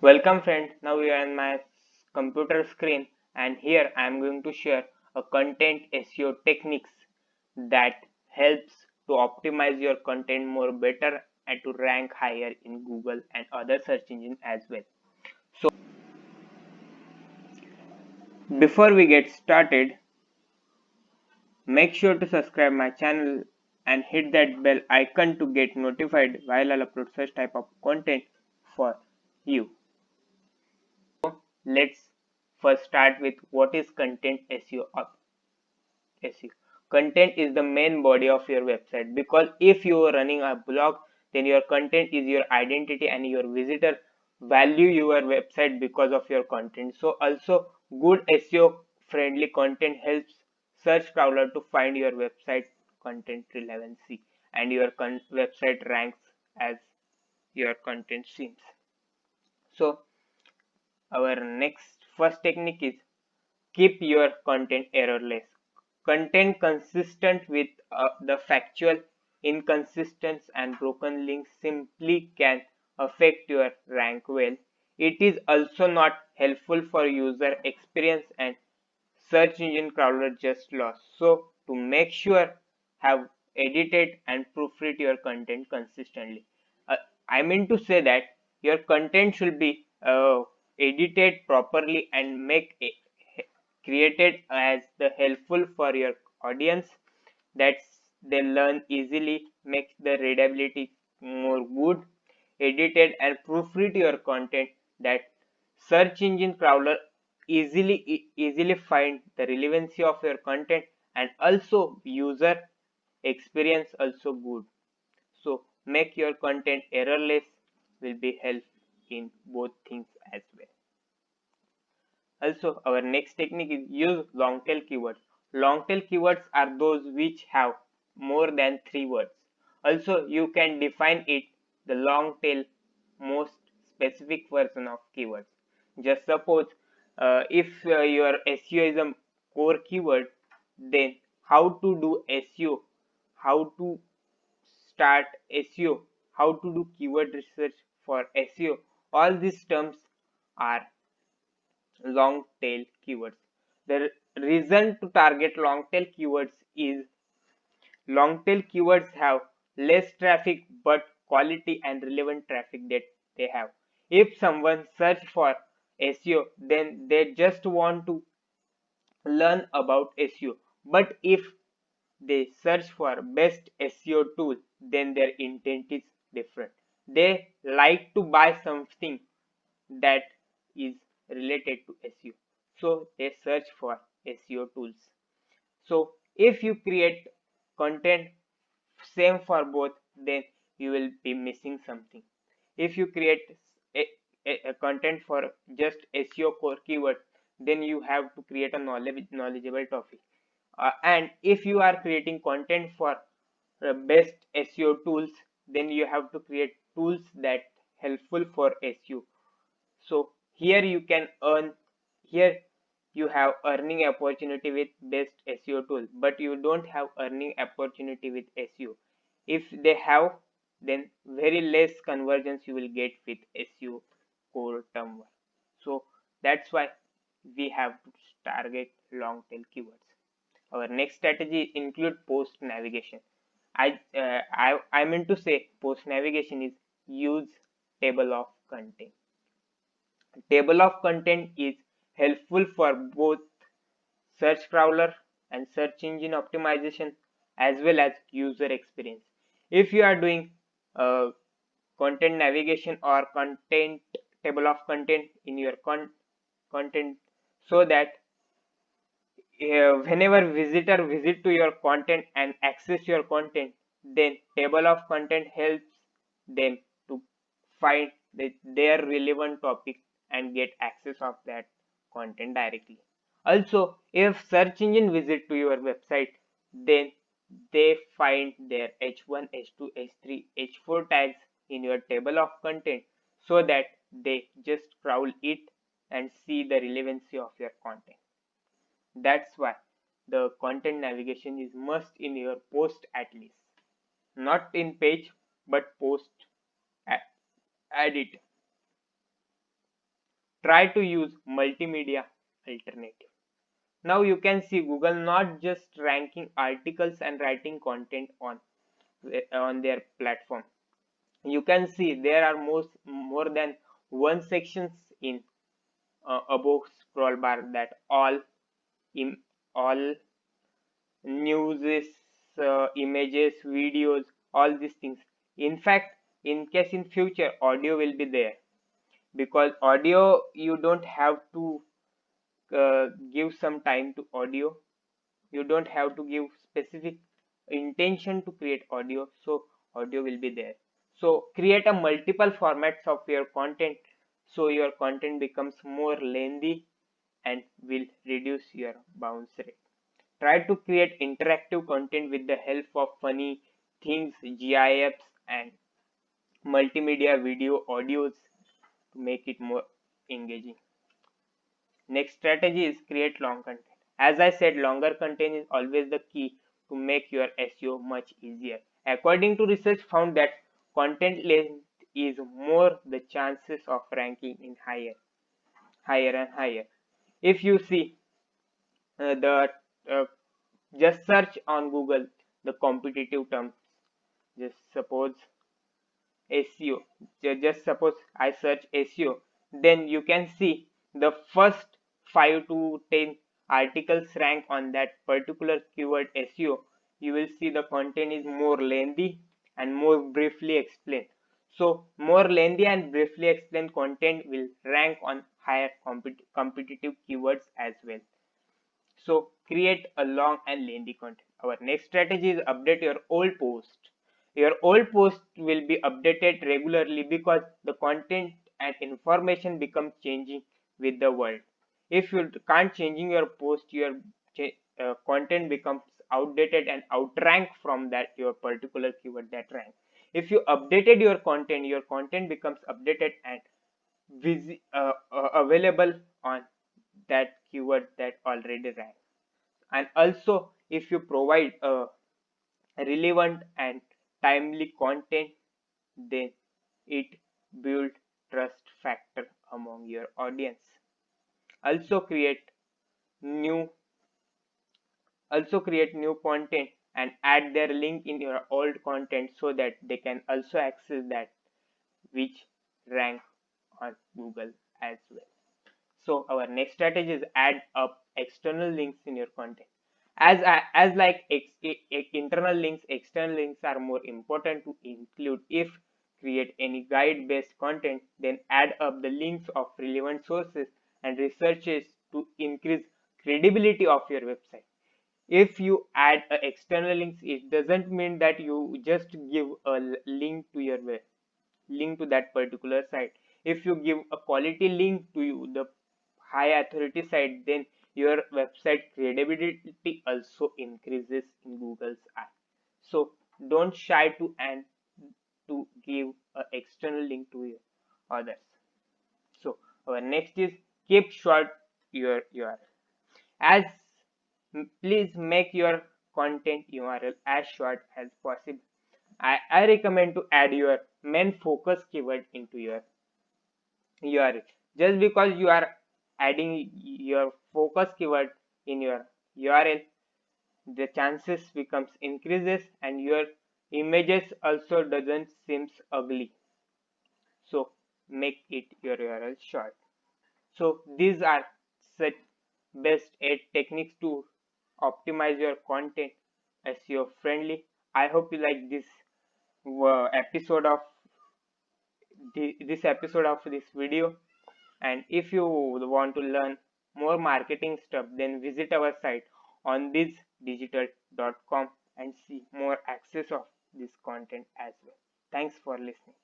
Welcome friend, now you are on my computer screen and here I am going to share a content SEO techniques that helps to optimize your content more better and to rank higher in Google and other search engines as well. So before we get started, make sure to subscribe my channel and hit that bell icon to get notified while I upload such type of content for you. Let's first start with what is content SEO. SEO. Content is the main body of your website because if you are running a blog, then your content is your identity and your visitor value your website because of your content. So also good SEO friendly content helps search crawler to find your website content relevancy and your website ranks as your content seems. So our next first technique is keep your content errorless. Content consistent with the factual, inconsistent and broken links simply can affect your rank well. It is also not helpful for user experience and search engine crawler just lost. So to make sure have edited and proofread your content consistently. Uh, I mean to say that your content should be edited properly and make created as the helpful for your audience that they learn easily, makes the readability more good, edited and proofread your content that search engine crawler easily find the relevancy of your content and also user experience also good. So make your content errorless will be help in both things as well. Also, our next technique is use long tail keywords. Long tail keywords are those which have more than 3 words. Also, you can define it the long tail most specific version of keywords. Just suppose if your SEO is a core keyword, then how to do SEO, how to start SEO, how to do keyword research for SEO, all these terms are long tail keywords. The reason to target long tail keywords is long tail keywords have less traffic but quality and relevant traffic that they have. If someone search for SEO, then they just want to learn about SEO. But if they search for best SEO tool, then their intent is different. They like to buy something that is related to SEO. So they search for SEO tools. So if you create content same for both, then you will be missing something. If you create a content for just SEO core keyword, then you have to create a knowledgeable topic. And if you are creating content for best SEO tools, then you have to create tools that helpful for SEO. So here you can earn, here you have earning opportunity with best SEO tool, but you don't have earning opportunity with SEO. If they have, then very less conversions you will get with SEO core term one. So that's why we have to target long tail keywords. Our next strategy include post navigation. I meant to say post navigation is use table of content. Table of content is helpful for both search crawler and search engine optimization as well as user experience. If you are doing content navigation or content table of content in your content, so that whenever visitor visit to your content and access your content, then table of content helps them to find their relevant topic and get access of that content directly. Also, if search engine visit to your website, then they find their h1 h2 h3 h4 tags in your table of content so that they just crawl it and see the relevancy of your content. That's why the content navigation is must in your post at least. Not in page, but post add it. Try to use multimedia alternative. Now you can see Google not just ranking articles and writing content on their platform. You can see there are more than one sections in above scroll bar that im, all news, images, videos, all these things. In fact, in case in future audio will be there, because audio you don't have to give some time to audio. You don't have to give specific intention to create audio, so audio will be there. So create a multiple formats of your content, so your content becomes more lengthy and will reduce your bounce rate. Try to create interactive content with the help of funny things, GIFs and multimedia video audios to make it more engaging. Next strategy is create long content. As I said, longer content is always the key to make your SEO much easier. According to research found that content length is more the chances of ranking in higher and higher. If you see the uh, just search on Google the competitive terms. Just suppose SEO. Just suppose I search SEO, then you can see the first 5 to 10 articles rank on that particular keyword SEO. You will see the content is more lengthy and more briefly explained. So more lengthy and briefly explained content will rank on higher competitive keywords as well. So create a long and lengthy content. Our next strategy is update your old post. Your old post will be updated regularly because the content and information become changing with the world. If you can't changing your post, your content becomes outdated and outrank from that your particular keyword that rank. If you updated your content becomes updated and available on that keyword that already rank. And also if you provide a relevant and timely content, then it build trust factor among your audience. Also new create new content and add their link in your old content so that they can also access that which rank on Google as well. So our next strategy is add up external links in your content. As like internal links, external links are more important to include. If create any guide based content, then add up the links of relevant sources and researches to increase credibility of your website. If you add external links, it doesn't mean that you just give a link to your web link to that particular site. If you give a quality link to the high authority site, then your website credibility also increases in Google's eye. So don't shy to and to give an external link to your others. So our next is keep short your URL. As please make your content URL as short as possible. I recommend to add your main focus keyword into your URL. Just because you are adding your focus keyword in your URL, the chances becomes increases and your images also doesn't seems ugly. So make it your URL short. So these are such best 8 techniques to optimize your content SEO friendly. I hope you like this episode of this episode of this video, and if you want to learn more marketing stuff, then visit our site on thisdigital.com and see more access of this content as well. Thanks for listening.